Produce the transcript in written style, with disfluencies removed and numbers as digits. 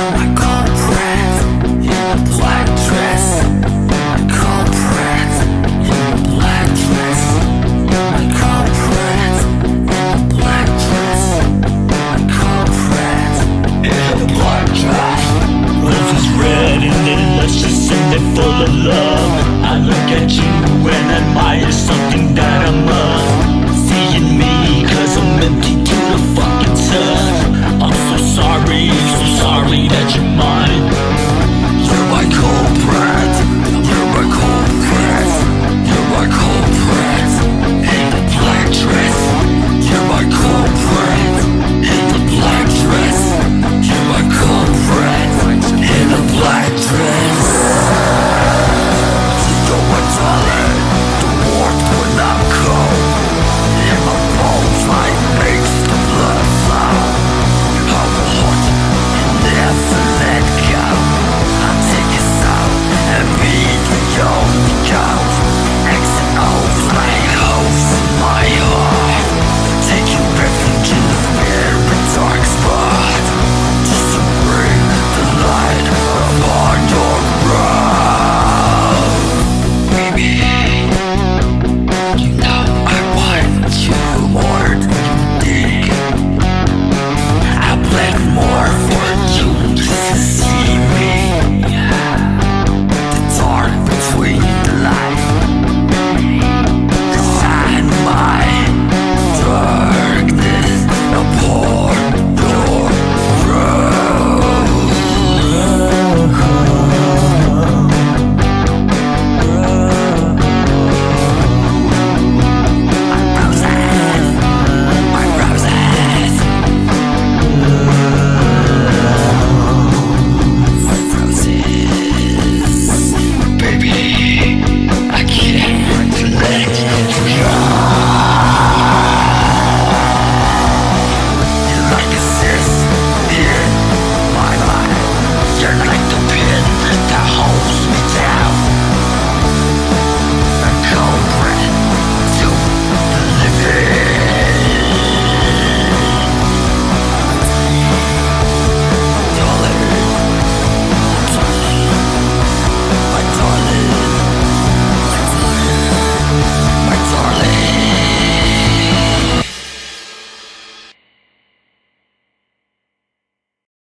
My culprit in a black dress. My culprit in a black dress. My culprit in a black dress. My culprit in a black dress. Roses red and they're luscious and they're full of love. I look at you and admire something that I must. Seeing me cause I'm empty to the fucking touch. I'm so sorry that you're mine. You're my culprit. You're my culprit. You're my culprit in the black dress. You're my culprit in the black dress. You're my culprit in the black dress. You know what, darling? The warmth will not come. In my bones, light makes the blood flow. I will hold you and never let go. I'll take us out and be the only ghost. X and O's like holes in my heart. Taking refuge in the very dark spot. Just to bring the light upon your road. Baby, you know I want you more than you think. I bled more for you to see me.